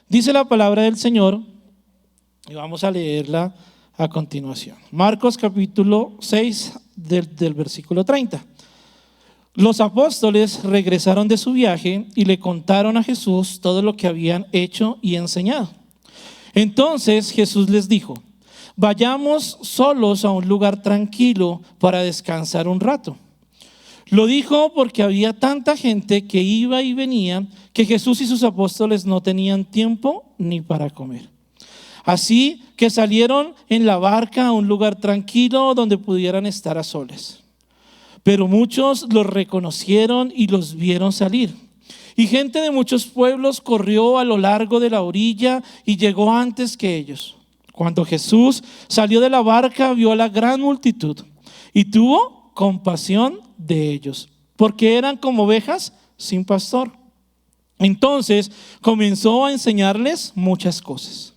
Dice la palabra del Señor y vamos a leerla a continuación. Marcos capítulo 6 del versículo 30. Los apóstoles regresaron de su viaje y le contaron a Jesús todo lo que habían hecho y enseñado. Entonces Jesús les dijo: vayamos solos a un lugar tranquilo para descansar un rato. Lo dijo porque había tanta gente que iba y venía que Jesús y sus apóstoles no tenían tiempo ni para comer. Así que salieron en la barca a un lugar tranquilo donde pudieran estar a solas. Pero muchos los reconocieron y los vieron salir. Y gente de muchos pueblos corrió a lo largo de la orilla y llegó antes que ellos. Cuando Jesús salió de la barca, vio a la gran multitud y tuvo compasión de ellos, porque eran como ovejas sin pastor. Entonces comenzó a enseñarles muchas cosas.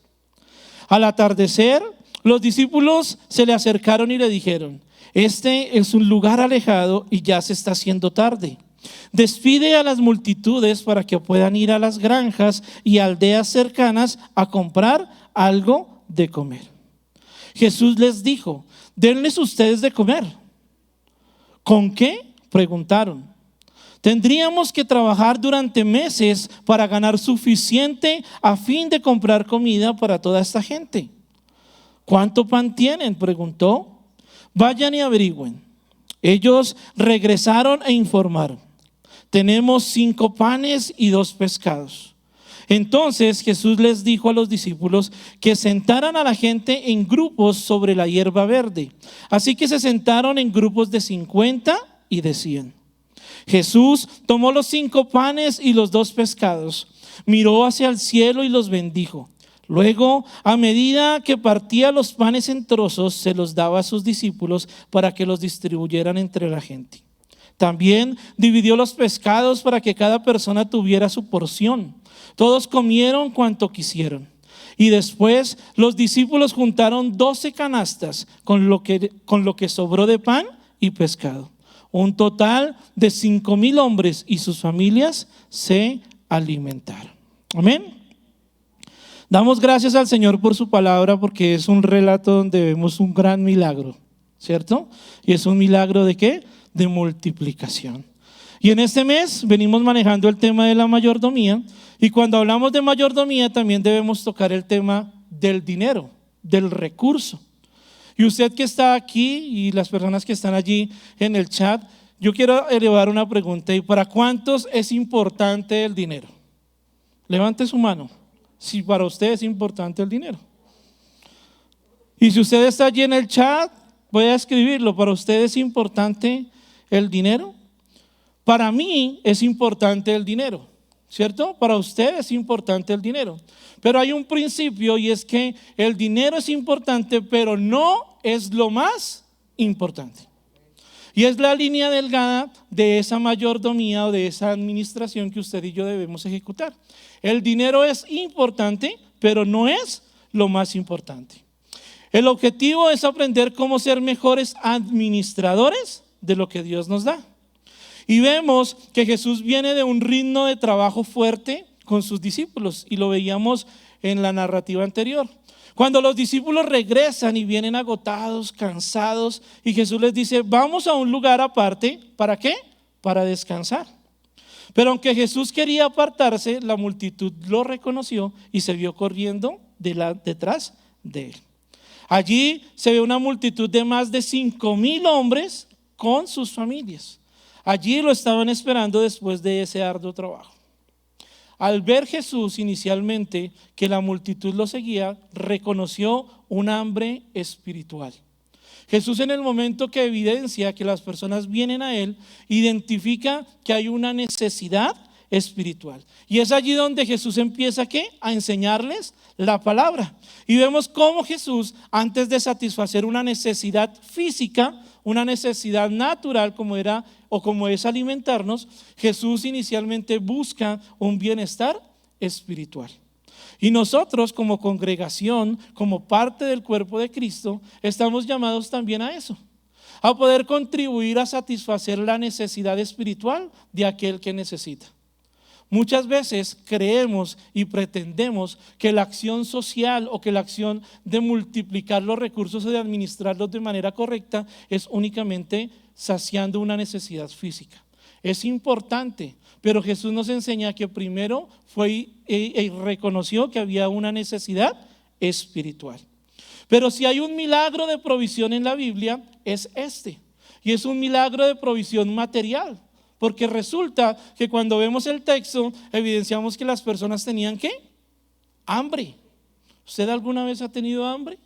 Al atardecer, los discípulos se le acercaron y le dijeron: este es un lugar alejado y ya se está haciendo tarde. Despide a las multitudes para que puedan ir a las granjas y aldeas cercanas a comprar algo de comer. Jesús les dijo: denles ustedes de comer. ¿Con qué?, preguntaron. Tendríamos que trabajar durante meses para ganar suficiente a fin de comprar comida para toda esta gente. ¿Cuánto pan tienen?, preguntó. Vayan y averigüen. Ellos regresaron e informaron: tenemos 5 panes y 2 pescados. Entonces Jesús les dijo a los discípulos que sentaran a la gente en grupos sobre la hierba verde. Así que se sentaron en grupos de 50 y de 100. Jesús tomó los 5 panes y los 2 pescados, miró hacia el cielo y los bendijo. Luego, a medida que partía los panes en trozos, se los daba a sus discípulos para que los distribuyeran entre la gente. También dividió los pescados para que cada persona tuviera su porción. Todos comieron cuanto quisieron. Y después los discípulos juntaron 12 canastas con lo que sobró de pan y pescado. Un total de 5,000 hombres y sus familias se alimentaron. Amén. Damos gracias al Señor por su palabra, porque es un relato donde vemos un gran milagro, ¿cierto? Y es un milagro ¿de qué? De multiplicación. Y en este mes venimos manejando el tema de la mayordomía, y cuando hablamos de mayordomía también debemos tocar el tema del dinero, del recurso. Y usted que está aquí y las personas que están allí en el chat, yo quiero elevar una pregunta: ¿y para cuántos es importante el dinero? Levante su mano si para usted es importante el dinero. Y si usted está allí en el chat, voy a escribirlo: ¿para usted es importante el dinero? Para mí es importante el dinero, ¿cierto? Para usted es importante el dinero. Pero hay un principio, y es que el dinero es importante, pero no es lo más importante. Y es la línea delgada de esa mayordomía o de esa administración que usted y yo debemos ejecutar. El dinero es importante, pero no es lo más importante. El objetivo es aprender cómo ser mejores administradores de lo que Dios nos da. Y vemos que Jesús viene de un ritmo de trabajo fuerte con sus discípulos, y lo veíamos en la narrativa anterior. Cuando los discípulos regresan y vienen agotados, cansados, y Jesús les dice: vamos a un lugar aparte. ¿Para qué? Para descansar. Pero aunque Jesús quería apartarse, la multitud lo reconoció y se vio corriendo detrás de él. Allí se ve una multitud de más de 5,000 hombres con sus familias. Allí lo estaban esperando después de ese arduo trabajo. Al ver Jesús inicialmente que la multitud lo seguía, reconoció un hambre espiritual. Jesús, en el momento que evidencia que las personas vienen a él, identifica que hay una necesidad espiritual. Y es allí donde Jesús empieza ¿qué? A enseñarles la palabra. Y vemos cómo Jesús, antes de satisfacer una necesidad física, una necesidad natural como es alimentarnos, Jesús inicialmente busca un bienestar espiritual. Y nosotros, como congregación, como parte del cuerpo de Cristo, estamos llamados también a eso, a poder contribuir a satisfacer la necesidad espiritual de aquel que necesita. Muchas veces creemos y pretendemos que la acción social o que la acción de multiplicar los recursos o de administrarlos de manera correcta es únicamente saciando una necesidad física. Es importante, pero Jesús nos enseña que primero fue y reconoció que había una necesidad espiritual. Pero si hay un milagro de provisión en la Biblia, es este. Y es un milagro de provisión material. Porque resulta que cuando vemos el texto, evidenciamos que las personas tenían ¿qué? Hambre. ¿Usted alguna vez ha tenido hambre?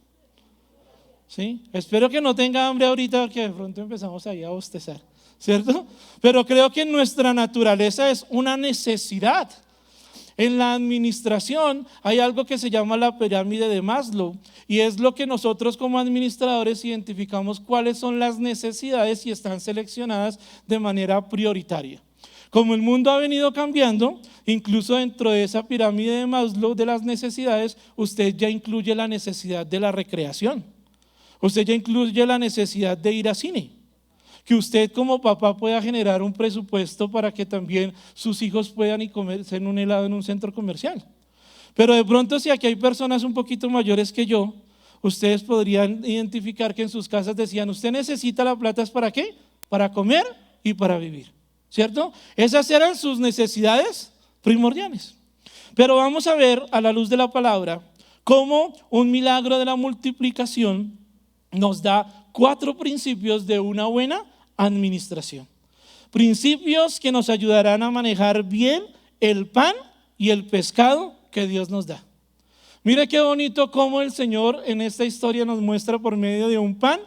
¿Sí? Espero que no tenga hambre ahorita, que de pronto empezamos ahí a bostezar, ¿cierto? Pero creo que nuestra naturaleza es una necesidad. En la administración hay algo que se llama la pirámide de Maslow y es lo que nosotros como administradores identificamos cuáles son las necesidades y están seleccionadas de manera prioritaria. Como el mundo ha venido cambiando, incluso dentro de esa pirámide de Maslow de las necesidades, usted ya incluye la necesidad de la recreación, usted ya incluye la necesidad de ir a cine. Que usted como papá pueda generar un presupuesto para que también sus hijos puedan ir comerse en un helado en un centro comercial. Pero de pronto si aquí hay personas un poquito mayores que yo, ustedes podrían identificar que en sus casas decían, usted necesita la plata ¿es para qué? Para comer y para vivir, ¿cierto? Esas eran sus necesidades primordiales. Pero vamos a ver a la luz de la palabra cómo un milagro de la multiplicación nos da 4 principios de una buena administración. Principios que nos ayudarán a manejar bien el pan y el pescado que Dios nos da. Mire qué bonito cómo el Señor en esta historia nos muestra por medio de un pan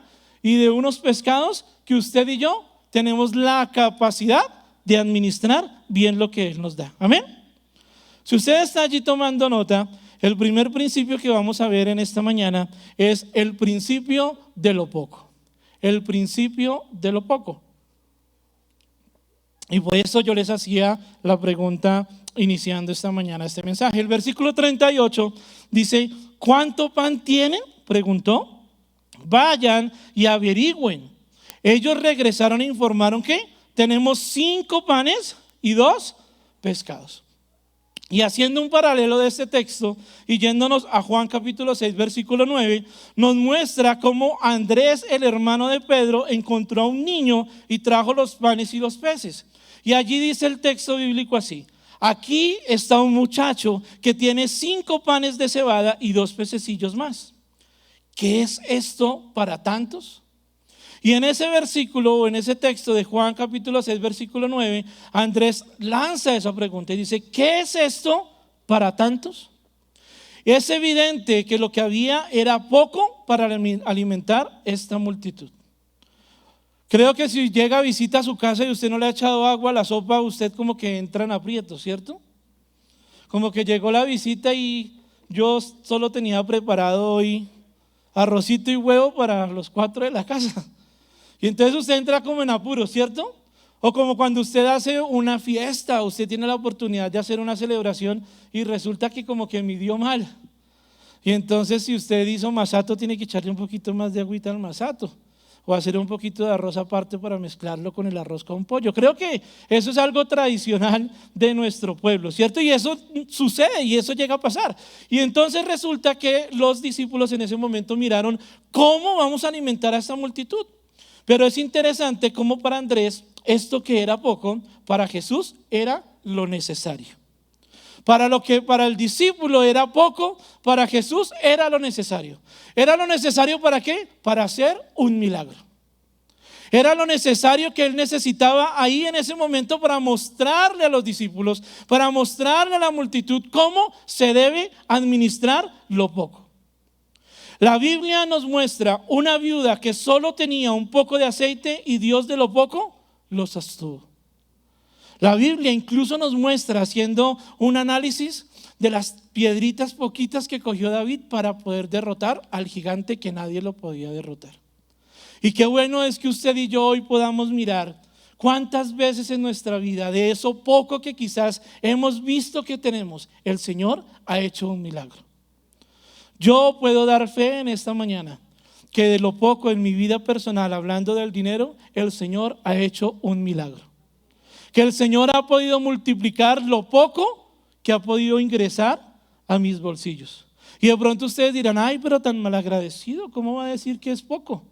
y de unos pescados que usted y yo tenemos la capacidad de administrar bien lo que Él nos da. Amén. Si usted está allí tomando nota, el primer principio que vamos a ver en esta mañana es el principio de lo poco. El principio de lo poco. Y por eso yo les hacía la pregunta iniciando esta mañana este mensaje. El versículo 38 dice, ¿cuánto pan tienen? Preguntó. Vayan y averigüen. Ellos regresaron e informaron que tenemos 5 panes y 2 pescados. Y haciendo un paralelo de este texto y yéndonos a Juan capítulo 6 versículo 9, nos muestra cómo Andrés, el hermano de Pedro, encontró a un niño y trajo los panes y los peces. Y allí dice el texto bíblico así: aquí está un muchacho que tiene 5 panes de cebada y 2 pececillos más. ¿Qué es esto para tantos? Y en ese versículo o en ese texto de Juan capítulo 6 versículo 9, Andrés lanza esa pregunta y dice, ¿qué es esto para tantos? Es evidente que lo que había era poco para alimentar esta multitud. Creo que si llega a visita a su casa y usted no le ha echado agua a la sopa, usted como que entra en aprietos, ¿cierto? Como que llegó la visita y yo solo tenía preparado hoy arrocito y huevo para los 4 de la casa. Y entonces usted entra como en apuro, ¿cierto? O como cuando usted hace una fiesta, usted tiene la oportunidad de hacer una celebración y resulta que como que midió mal. Y entonces si usted hizo masato, tiene que echarle un poquito más de agüita al masato. O hacer un poquito de arroz aparte para mezclarlo con el arroz con pollo. Creo que eso es algo tradicional de nuestro pueblo, ¿cierto? Y eso sucede y eso llega a pasar. Y entonces resulta que los discípulos en ese momento miraron cómo vamos a alimentar a esta multitud. Pero es interesante cómo para Andrés esto que era poco, para Jesús era lo necesario. Para lo que para el discípulo era poco, para Jesús era lo necesario. ¿Era lo necesario para qué? Para hacer un milagro. Era lo necesario que él necesitaba ahí en ese momento para mostrarle a los discípulos, para mostrarle a la multitud cómo se debe administrar lo poco. La Biblia nos muestra una viuda que solo tenía un poco de aceite y Dios de lo poco lo sostuvo. La Biblia incluso nos muestra haciendo un análisis de las piedritas poquitas que cogió David para poder derrotar al gigante que nadie lo podía derrotar. Y qué bueno es que usted y yo hoy podamos mirar cuántas veces en nuestra vida, de eso poco que quizás hemos visto que tenemos, el Señor ha hecho un milagro. Yo puedo dar fe en esta mañana que de lo poco en mi vida personal, hablando del dinero, el Señor ha hecho un milagro. que el Señor ha podido multiplicar lo poco que ha podido ingresar a mis bolsillos. Y de pronto ustedes dirán, ay, pero tan malagradecido, ¿cómo va a decir que es poco?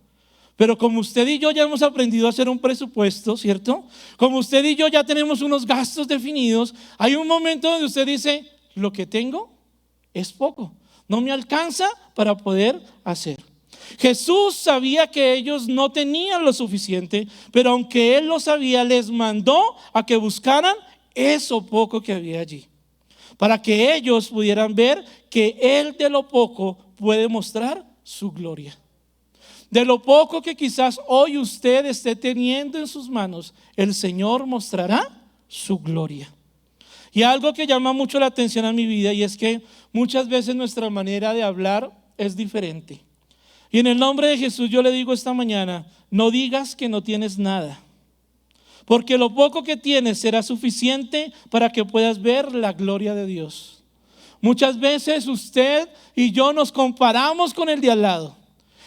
Pero como usted y yo ya hemos aprendido a hacer un presupuesto, ¿cierto? Como usted y yo ya tenemos unos gastos definidos, hay un momento donde usted dice, lo que tengo es poco, no me alcanza para poder hacer. Jesús sabía que ellos no tenían lo suficiente, pero aunque Él lo sabía, les mandó a que buscaran eso poco que había allí, para que ellos pudieran ver que Él de lo poco puede mostrar su gloria. De lo poco que quizás hoy usted esté teniendo en sus manos, el Señor mostrará su gloria. Y algo que llama mucho la atención a mi vida, y es que muchas veces nuestra manera de hablar es diferente. Y en el nombre de Jesús yo le digo esta mañana, no digas que no tienes nada, porque lo poco que tienes será suficiente para que puedas ver la gloria de Dios. Muchas veces usted y yo nos comparamos con el de al lado.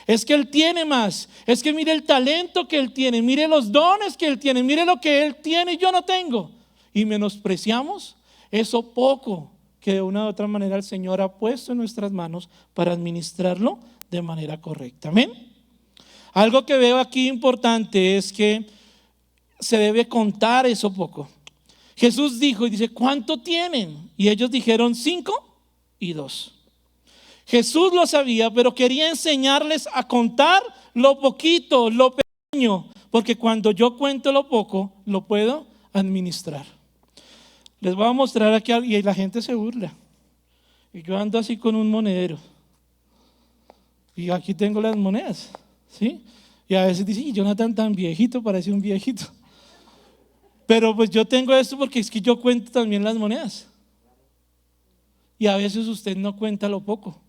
Es que él tiene más, es que mire el talento que él tiene, mire los dones que él tiene, mire lo que él tiene y yo no tengo. Y menospreciamos eso poco que de una u otra manera el Señor ha puesto en nuestras manos para administrarlo de manera correcta. Amén. Algo que veo aquí importante es que se debe contar eso poco. Jesús dijo y dice, ¿cuánto tienen? Y ellos dijeron 5 y 2. Jesús lo sabía, pero quería enseñarles a contar lo poquito, lo pequeño, porque cuando yo cuento lo poco, lo puedo administrar. Les voy a mostrar aquí, y la gente se burla. Y yo ando así con un monedero. Y aquí tengo las monedas, ¿sí? Y a veces dicen, Jonathan tan viejito, parece un viejito. Pero pues yo tengo esto porque es que yo cuento también las monedas. Y a veces usted no cuenta lo poco,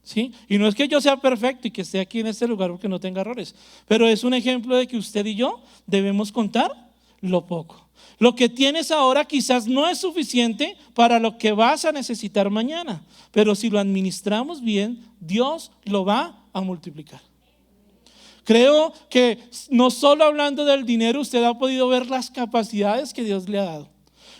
¿sí? Y no es que yo sea perfecto y que esté aquí en este lugar porque no tenga errores, pero es un ejemplo de que usted y yo debemos contar lo poco. Lo que tienes ahora quizás no es suficiente para lo que vas a necesitar mañana, pero si lo administramos bien, Dios lo va a multiplicar. Creo que no solo hablando del dinero, usted ha podido ver las capacidades que Dios le ha dado.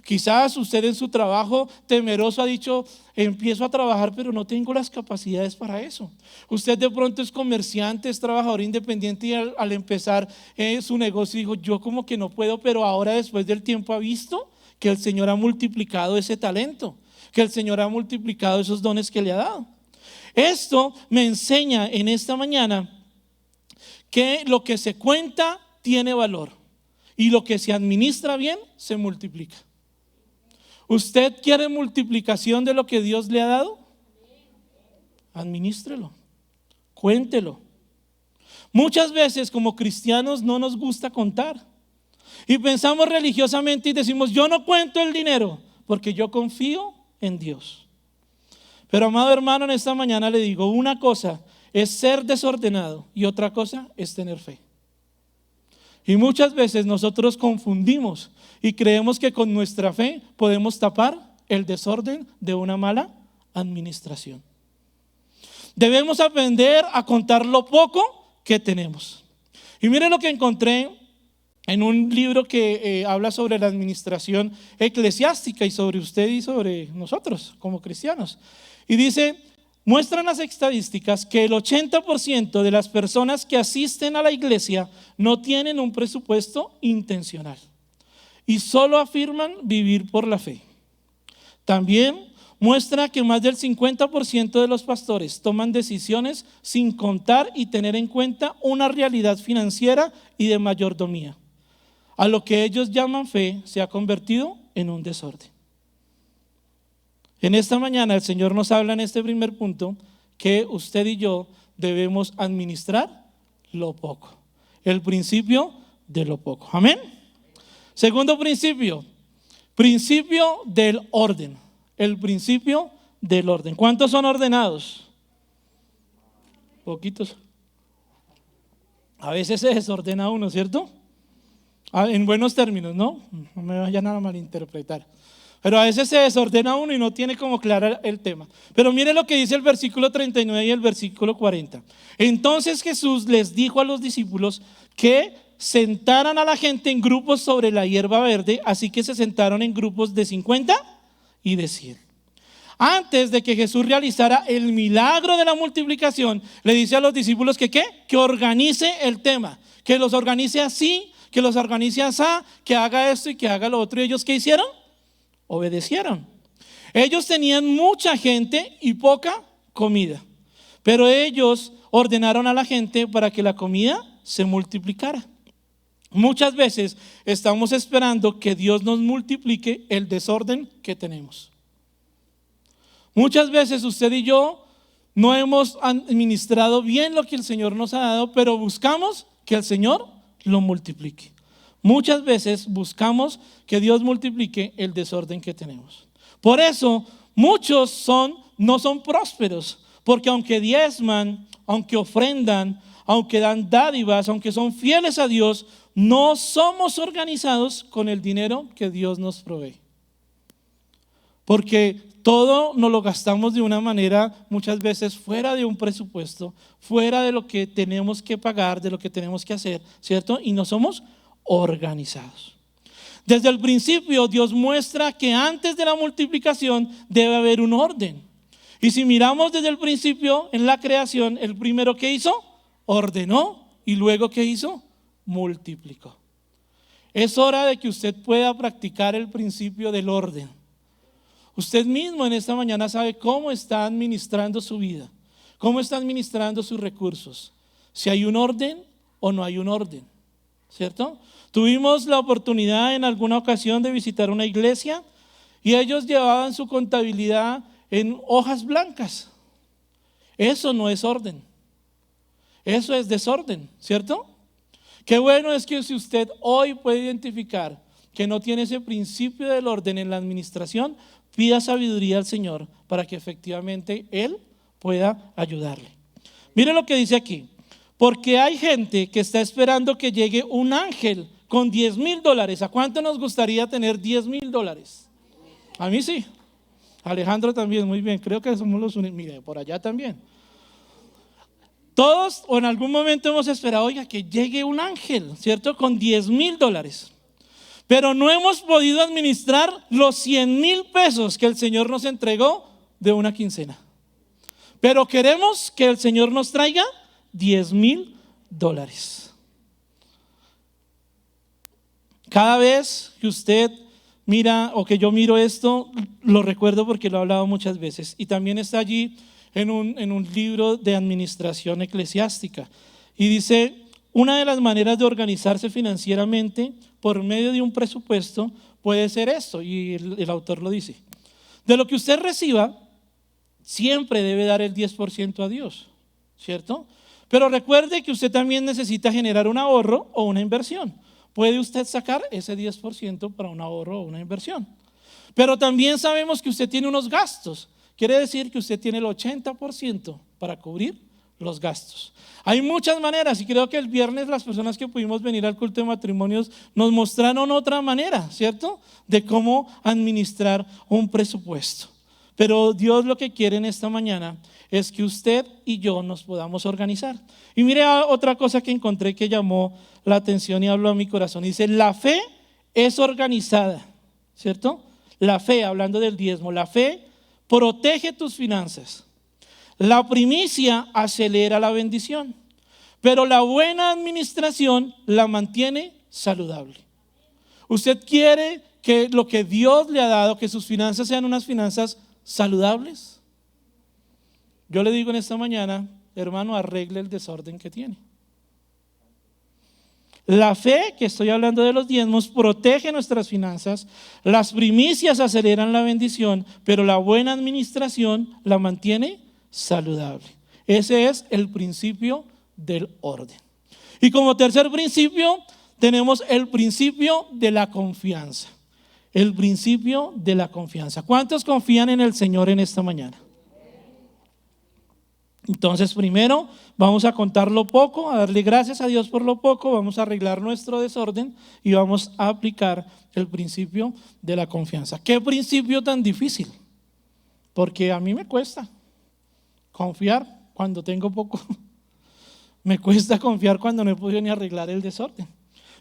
Quizás usted en su trabajo temeroso ha dicho, empiezo a trabajar pero no tengo las capacidades para eso. Usted de pronto es comerciante, es trabajador independiente y al empezar su negocio dijo, yo como que no puedo, pero ahora después del tiempo ha visto que el Señor ha multiplicado ese talento, que el Señor ha multiplicado esos dones que le ha dado. Esto me enseña en esta mañana que lo que se cuenta tiene valor y lo que se administra bien se multiplica. ¿Usted quiere multiplicación de lo que Dios le ha dado? Administrelo, cuéntelo. Muchas veces como cristianos no nos gusta contar y pensamos religiosamente y decimos, yo no cuento el dinero porque yo confío en Dios. Pero amado hermano, en esta mañana le digo, una cosa es ser desordenado y otra cosa es tener fe. Y muchas veces nosotros confundimos y creemos que con nuestra fe podemos tapar el desorden de una mala administración. Debemos aprender a contar lo poco que tenemos. Y miren lo que encontré en un libro que habla sobre la administración eclesiástica y sobre usted y sobre nosotros como cristianos. Y dice, muestran las estadísticas que el 80% de las personas que asisten a la iglesia no tienen un presupuesto intencional y solo afirman vivir por la fe. También muestra que más del 50% de los pastores toman decisiones sin contar y tener en cuenta una realidad financiera y de mayordomía. A lo que ellos llaman fe se ha convertido en un desorden. En esta mañana el Señor nos habla en este primer punto que usted y yo debemos administrar lo poco. El principio de lo poco. Amén. Segundo principio, principio del orden. El principio del orden. ¿Cuántos son ordenados? Poquitos. A veces se desordena uno, ¿cierto? En buenos términos, ¿no? No me vayan a malinterpretar. Pero a veces se desordena uno y no tiene como claro el tema. Pero mire lo que dice el versículo 39 y el versículo 40. Entonces Jesús les dijo a los discípulos que sentaran a la gente en grupos sobre la hierba verde, así que se sentaron en grupos de 50 y de 100. Antes de que Jesús realizara el milagro de la multiplicación, le dice a los discípulos que ¿qué? Que organice el tema, que los organice así, que los organice así, que haga esto y que haga lo otro. ¿Y ellos qué hicieron? Obedecieron. Ellos tenían mucha gente y poca comida, pero ellos ordenaron a la gente para que la comida se multiplicara. Muchas veces estamos esperando que Dios nos multiplique el desorden que tenemos. Muchas veces usted y yo no hemos administrado bien lo que el Señor nos ha dado, pero buscamos que el Señor lo multiplique. Muchas veces buscamos que Dios multiplique el desorden que tenemos. Por eso muchos no son prósperos, porque aunque diezman, aunque ofrendan, aunque dan dádivas, aunque son fieles a Dios, no somos organizados con el dinero que Dios nos provee. Porque todo nos lo gastamos de una manera muchas veces fuera de un presupuesto, fuera de lo que tenemos que pagar, de lo que tenemos que hacer, ¿cierto? Y no somos organizados. Desde el principio Dios muestra que antes de la multiplicación debe haber un orden. Y si miramos desde el principio en la creación, el primero que hizo, ordenó, y luego ¿qué hizo? Multiplicó. Es hora de que usted pueda practicar el principio del orden. Usted mismo en esta mañana sabe cómo está administrando su vida, cómo está administrando sus recursos, si hay un orden o no hay un orden, ¿cierto? Tuvimos la oportunidad en alguna ocasión de visitar una iglesia y ellos llevaban su contabilidad en hojas blancas. Eso no es orden, eso es desorden, ¿cierto? Qué bueno es que si usted hoy puede identificar que no tiene ese principio del orden en la administración, pida sabiduría al Señor para que efectivamente Él pueda ayudarle. Mire lo que dice aquí. Porque hay gente que está esperando que llegue un ángel con $10,000. ¿A cuánto nos gustaría tener $10,000? A mí sí. Alejandro también, muy bien. Creo que somos los únicos. Mire, por allá también. Todos o en algún momento hemos esperado, oiga, que llegue un ángel, ¿cierto? Con $10,000. Pero no hemos podido administrar los 100,000 pesos que el Señor nos entregó de una quincena. Pero queremos que el Señor nos traiga $10,000. Cada vez que usted mira o que yo miro esto, lo recuerdo porque lo he hablado muchas veces. Y también está allí en un libro de administración eclesiástica. Y dice, una de las maneras de organizarse financieramente por medio de un presupuesto puede ser esto, y el autor lo dice. De lo que usted reciba, siempre debe dar el 10% a Dios, ¿cierto? Pero recuerde que usted también necesita generar un ahorro o una inversión. Puede usted sacar ese 10% para un ahorro o una inversión. Pero también sabemos que usted tiene unos gastos. Quiere decir que usted tiene el 80% para cubrir los gastos. Hay muchas maneras y creo que el viernes las personas que pudimos venir al culto de matrimonios nos mostraron otra manera, ¿cierto? De cómo administrar un presupuesto. Pero Dios lo que quiere en esta mañana es que usted y yo nos podamos organizar. Y mire otra cosa que encontré que llamó la atención y habló a mi corazón. Dice, la fe es organizada, ¿cierto? La fe, hablando del diezmo, la fe protege tus finanzas. La primicia acelera la bendición, pero la buena administración la mantiene saludable. ¿Usted quiere que lo que Dios le ha dado, que sus finanzas sean unas finanzas saludables? Yo le digo en esta mañana, hermano, arregle el desorden que tiene. La fe, que estoy hablando de los diezmos, protege nuestras finanzas. Las primicias aceleran la bendición, pero la buena administración la mantiene saludable. Ese es el principio del orden. Y como tercer principio tenemos el principio de la confianza. El principio de la confianza. ¿Cuántos confían en el Señor en esta mañana? Entonces primero vamos a contar lo poco, a darle gracias a Dios por lo poco, vamos a arreglar nuestro desorden y vamos a aplicar el principio de la confianza. ¿Qué principio tan difícil? Porque a mí me cuesta confiar cuando tengo poco. Me cuesta confiar cuando no he podido ni arreglar el desorden.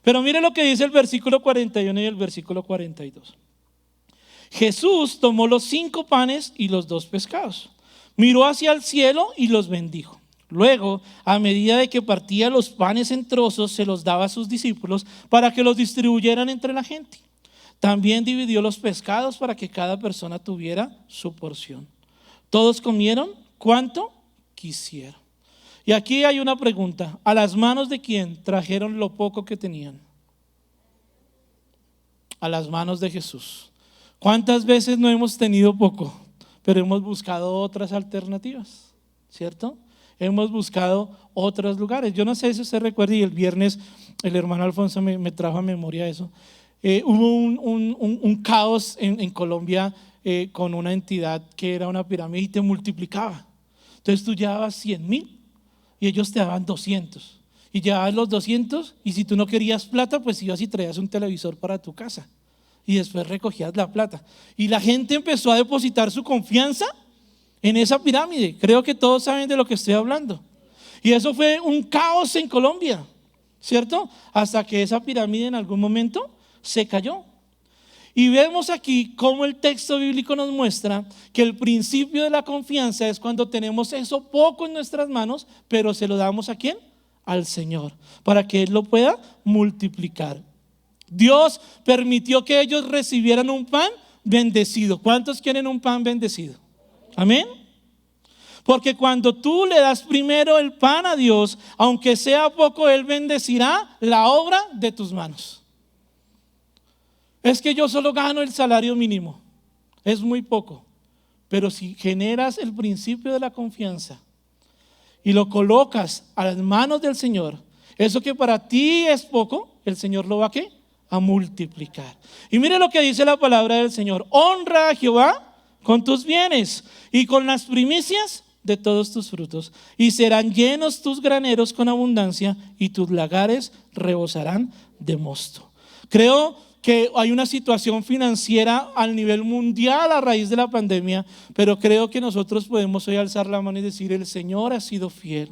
Pero mire lo que dice el versículo 41 y el versículo 42. Jesús tomó los 5 panes y los 2 pescados, miró hacia el cielo y los bendijo. Luego, a medida de que partía los panes en trozos, se los daba a sus discípulos para que los distribuyeran entre la gente. También dividió los pescados para que cada persona tuviera su porción. Todos comieron cuanto quisieron. Y aquí hay una pregunta: ¿a las manos de quién trajeron lo poco que tenían? A las manos de Jesús. ¿Cuántas veces no hemos tenido poco, pero hemos buscado otras alternativas? ¿Cierto? Hemos buscado otros lugares. Yo no sé si usted recuerda, y el viernes el hermano Alfonso me trajo a memoria eso. Hubo un caos en Colombia con una entidad que era una pirámide y te multiplicaba. Entonces tú llevabas 100,000 y ellos te daban 200. Y llevabas los 200 y si tú no querías plata, pues ibas y traías un televisor para tu casa. Y después recogías la plata. Y la gente empezó a depositar su confianza en esa pirámide. Creo que todos saben de lo que estoy hablando. Y eso fue un caos en Colombia, ¿cierto? Hasta que esa pirámide en algún momento se cayó. Y vemos aquí cómo el texto bíblico nos muestra que el principio de la confianza es cuando tenemos eso poco en nuestras manos, pero se lo damos ¿a quién? Al Señor, para que Él lo pueda multiplicar. Dios permitió que ellos recibieran un pan bendecido. ¿Cuántos quieren un pan bendecido? Amén. Porque cuando tú le das primero el pan a Dios, aunque sea poco, Él bendecirá la obra de tus manos. Es que yo solo gano el salario mínimo, es muy poco. Pero si generas el principio de la confianza y lo colocas a las manos del Señor, eso que para ti es poco, el Señor lo va a multiplicar. Y mire lo que dice la palabra del Señor: honra a Jehová con tus bienes y con las primicias de todos tus frutos, y serán llenos tus graneros con abundancia y tus lagares rebosarán de mosto. Creo que hay una situación financiera a nivel mundial a raíz de la pandemia, pero creo que nosotros podemos hoy alzar la mano y decir: el Señor ha sido fiel,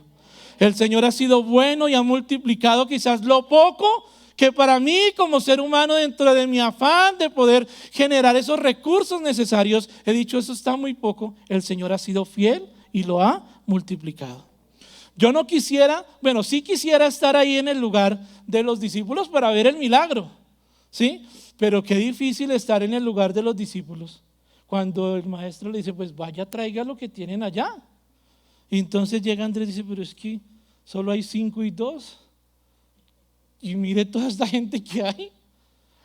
el Señor ha sido bueno y ha multiplicado quizás lo poco que para mí como ser humano, dentro de mi afán de poder generar esos recursos necesarios, he dicho: eso está muy poco. El Señor ha sido fiel y lo ha multiplicado. Yo no quisiera, bueno, sí quisiera estar ahí en el lugar de los discípulos para ver el milagro, ¿sí? Pero qué difícil estar en el lugar de los discípulos cuando el maestro le dice: pues vaya, traiga lo que tienen allá. Y entonces llega Andrés y dice: pero es que solo hay 5 y 2. Y mire toda esta gente que hay.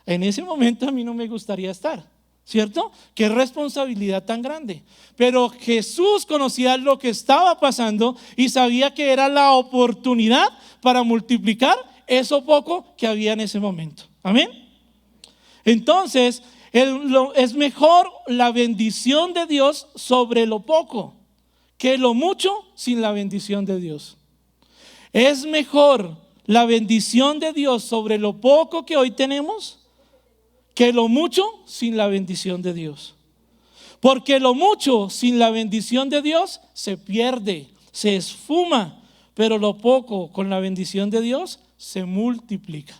En ese momento a mí no me gustaría estar, ¿cierto? Qué responsabilidad tan grande. Pero Jesús conocía lo que estaba pasando y sabía que era la oportunidad para multiplicar eso poco que había en ese momento. Amén. Entonces es mejor la bendición de Dios sobre lo poco que lo mucho sin la bendición de Dios. Es mejor la bendición de Dios sobre lo poco que hoy tenemos que lo mucho sin la bendición de Dios. Porque lo mucho sin la bendición de Dios se pierde, se esfuma, pero lo poco con la bendición de Dios se multiplica.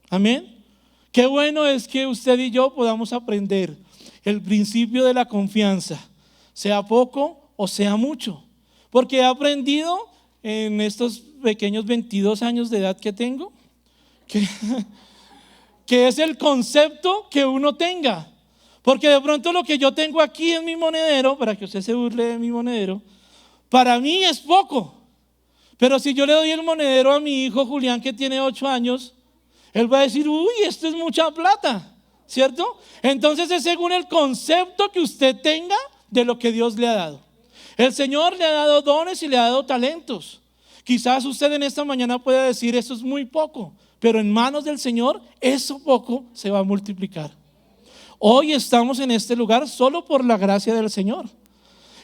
Amén. Qué bueno es que usted y yo podamos aprender el principio de la confianza, sea poco o sea mucho. Porque he aprendido en estos pequeños 22 años de edad que tengo, que es el concepto que uno tenga. Porque de pronto lo que yo tengo aquí en mi monedero, para que usted se burle de mi monedero, para mí es poco. Pero si yo le doy el monedero a mi hijo Julián, que tiene 8 años, él va a decir: uy, esto es mucha plata, ¿cierto? Entonces es según el concepto que usted tenga de lo que Dios le ha dado. El Señor le ha dado dones y le ha dado talentos. Quizás usted en esta mañana pueda decir: eso es muy poco, pero en manos del Señor eso poco se va a multiplicar. Hoy estamos en este lugar solo por la gracia del Señor.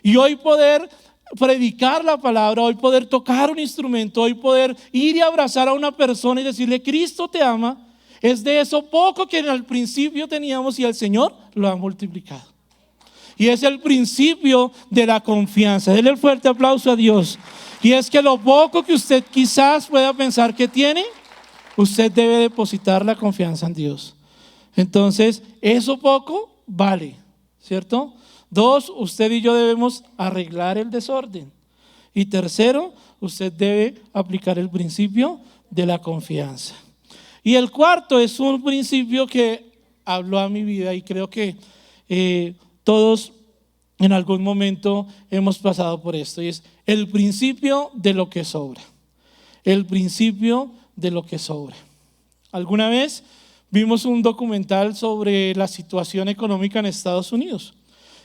Y hoy poder predicar la palabra, hoy poder tocar un instrumento, hoy poder ir y abrazar a una persona y decirle: Cristo te ama, es de eso poco que al principio teníamos y el Señor lo ha multiplicado. Y es el principio de la confianza. Denle el fuerte aplauso a Dios. Y es que lo poco que usted quizás pueda pensar que tiene, usted debe depositar la confianza en Dios. Entonces, eso poco vale, ¿cierto? 2, usted y yo debemos arreglar el desorden. Y tercero, usted debe aplicar el principio de la confianza. Y el cuarto es un principio que habló a mi vida y creo que todos en algún momento hemos pasado por esto, y es el principio de lo que sobra. El principio de lo que sobra. Alguna vez vimos un documental sobre la situación económica en Estados Unidos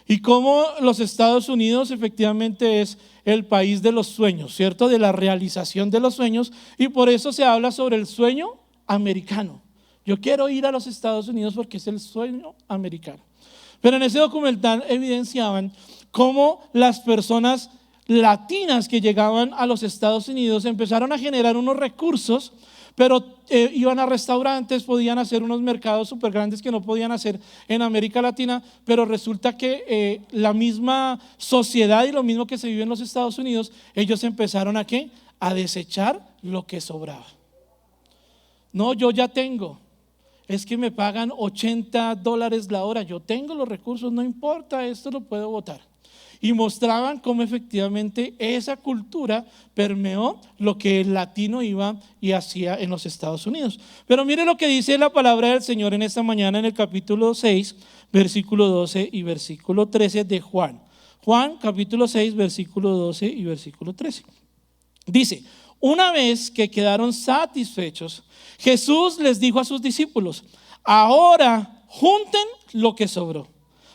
y cómo los Estados Unidos efectivamente es el país de los sueños, ¿cierto? De la realización de los sueños, y por eso se habla sobre el sueño americano. Yo quiero ir a los Estados Unidos porque es el sueño americano. Pero en ese documental evidenciaban cómo las personas latinas que llegaban a los Estados Unidos empezaron a generar unos recursos, pero iban a restaurantes, podían hacer unos mercados súper grandes que no podían hacer en América Latina, pero resulta que la misma sociedad y lo mismo que se vive en los Estados Unidos, ellos empezaron ¿a qué? A desechar lo que sobraba. No, yo ya tengo, es que me pagan $80 la hora, yo tengo los recursos, no importa, esto lo puedo botar. Y mostraban cómo efectivamente esa cultura permeó lo que el latino iba y hacía en los Estados Unidos. Pero mire lo que dice la palabra del Señor en esta mañana en el capítulo 6, versículo 12 y versículo 13 de Juan. Juan capítulo 6, versículo 12 y versículo 13. Dice: una vez que quedaron satisfechos, Jesús les dijo a sus discípulos: ahora junten lo que sobró,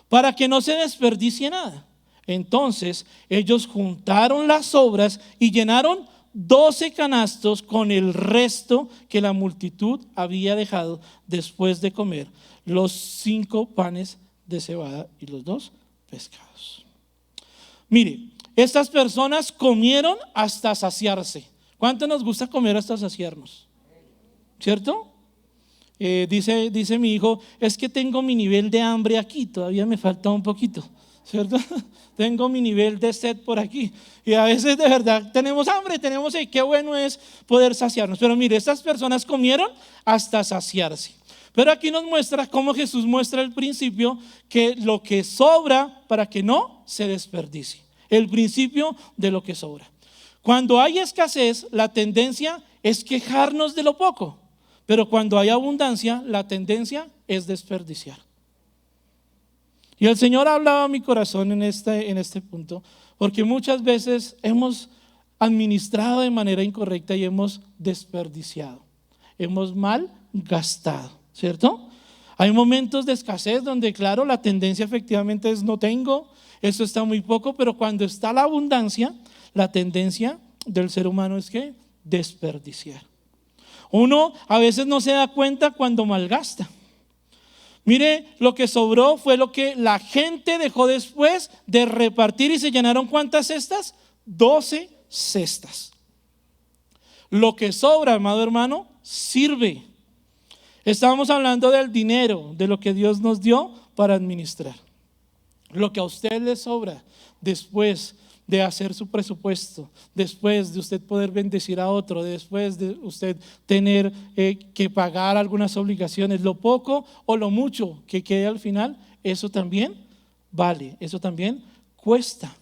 para que no se desperdicie nada. Entonces ellos juntaron las sobras y llenaron 12 canastos con el resto que la multitud había dejado después de comer los 5 panes de cebada y los 2 pescados. Mire, estas personas comieron hasta saciarse. ¿Cuánto nos gusta comer hasta saciarnos? ¿Cierto? Dice mi hijo: es que tengo mi nivel de hambre aquí, todavía me falta un poquito, ¿cierto? Tengo mi nivel de sed por aquí. Y a veces de verdad tenemos hambre, tenemos sed. Qué bueno es poder saciarnos. Pero mire, estas personas comieron hasta saciarse. Pero aquí nos muestra cómo Jesús muestra el principio que lo que sobra para que no se desperdicie. El principio de lo que sobra. Cuando hay escasez, la tendencia es quejarnos de lo poco. Pero cuando hay abundancia, la tendencia es desperdiciar. Y el Señor hablaba a mi corazón en este punto, porque muchas veces hemos administrado de manera incorrecta y hemos desperdiciado, hemos mal gastado, ¿cierto? Hay momentos de escasez donde, claro, la tendencia efectivamente es no tengo, eso está muy poco, pero cuando está la abundancia, la tendencia del ser humano es que desperdiciar. Uno a veces no se da cuenta cuando malgasta. Mire, lo que sobró fue lo que la gente dejó después de repartir, y se llenaron ¿cuántas cestas? 12 cestas. Lo que sobra, amado hermano, sirve. Estábamos hablando del dinero, de lo que Dios nos dio para administrar. Lo que a usted le sobra después de hacer su presupuesto, después de usted poder bendecir a otro, después de usted tener que pagar algunas obligaciones, lo poco o lo mucho que quede al final, eso también vale, eso también cuesta.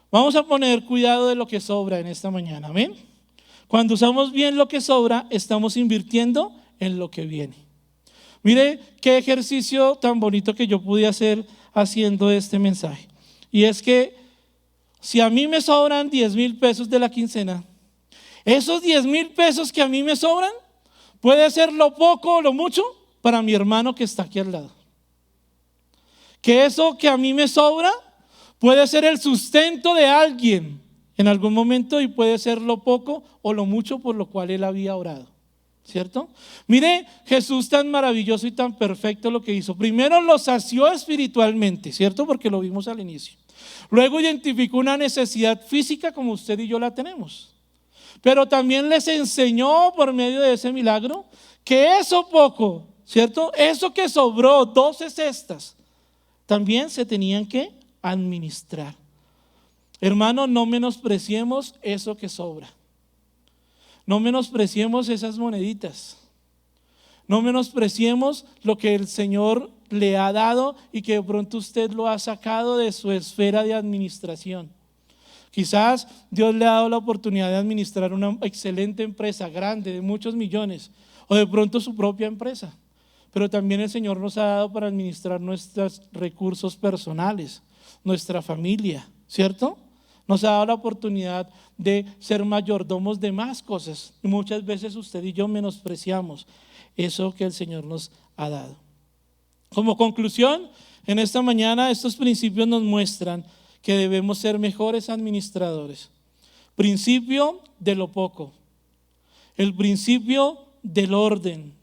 Vamos a poner cuidado de lo que sobra en esta mañana, amén. Cuando usamos bien lo que sobra, estamos invirtiendo en lo que viene. Mire qué ejercicio tan bonito que yo pude hacer haciendo este mensaje, y es que si a mí me sobran 10,000 pesos de la quincena, esos 10,000 pesos que a mí me sobran puede ser lo poco o lo mucho para mi hermano que está aquí al lado. Que eso que a mí me sobra puede ser el sustento de alguien en algún momento, y puede ser lo poco o lo mucho por lo cual él había orado, ¿cierto? Mire, Jesús tan maravilloso y tan perfecto lo que hizo. Primero lo sació espiritualmente, ¿cierto? Porque lo vimos al inicio. Luego identificó una necesidad física como usted y yo la tenemos. Pero también les enseñó por medio de ese milagro que eso poco, ¿cierto? Eso que sobró, 12 cestas, también se tenían que administrar. Hermano, no menospreciemos eso que sobra. No menospreciemos esas moneditas. No menospreciemos lo que el Señor le ha dado y que de pronto usted lo ha sacado de su esfera de administración. Quizás Dios le ha dado la oportunidad de administrar una excelente empresa grande de muchos millones, o de pronto su propia empresa. Pero también el Señor nos ha dado para administrar nuestros recursos personales, nuestra familia, ¿cierto? Nos ha dado la oportunidad de ser mayordomos de más cosas. Y muchas veces usted y yo menospreciamos eso que el Señor nos ha dado. Como conclusión, en esta mañana estos principios nos muestran que debemos ser mejores administradores. Principio de lo poco, el principio del orden,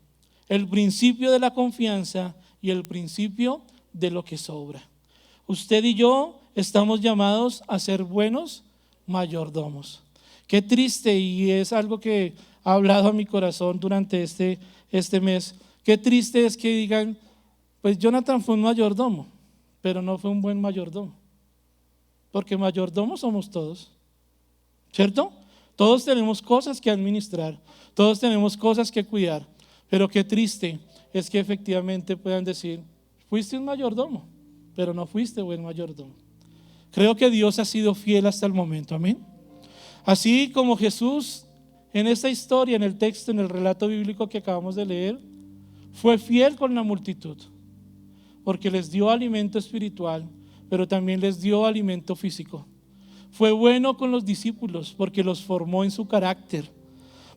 el principio de la confianza y el principio de lo que sobra. Usted y yo estamos llamados a ser buenos mayordomos. Qué triste, y es algo que ha hablado a mi corazón durante este mes, qué triste es que digan, pues Jonathan fue un mayordomo, pero no fue un buen mayordomo. Porque mayordomos somos todos, ¿cierto? Todos tenemos cosas que administrar, todos tenemos cosas que cuidar, pero qué triste es que efectivamente puedan decir, fuiste un mayordomo, pero no fuiste buen mayordomo. Creo que Dios ha sido fiel hasta el momento, amén. Así como Jesús en esta historia, en el texto, en el relato bíblico que acabamos de leer, fue fiel con la multitud, porque les dio alimento espiritual, pero también les dio alimento físico. Fue bueno con los discípulos porque los formó en su carácter,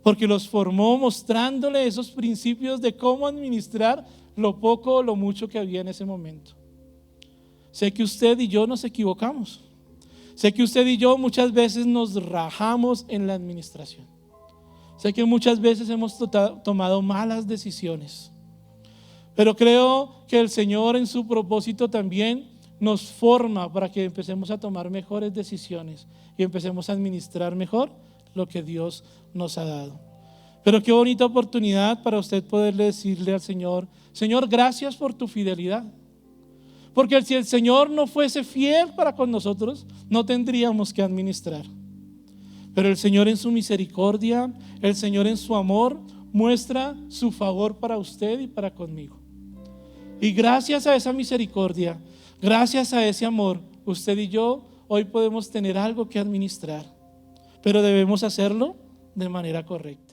porque los formó mostrándole esos principios de cómo administrar lo poco o lo mucho que había en ese momento. Sé que usted y yo nos equivocamos. Sé que usted y yo muchas veces nos rajamos en la administración. Sé que muchas veces hemos tomado malas decisiones. Pero creo que el Señor en su propósito también nos forma para que empecemos a tomar mejores decisiones y empecemos a administrar mejor lo que Dios nos ha dado. Pero qué bonita oportunidad para usted poderle decirle al Señor, Señor, gracias por tu fidelidad. Porque si el Señor no fuese fiel para con nosotros, no tendríamos que administrar. Pero el Señor en su misericordia, el Señor en su amor, muestra su favor para usted y para conmigo. Y gracias a esa misericordia, gracias a ese amor, usted y yo hoy podemos tener algo que administrar, pero debemos hacerlo de manera correcta.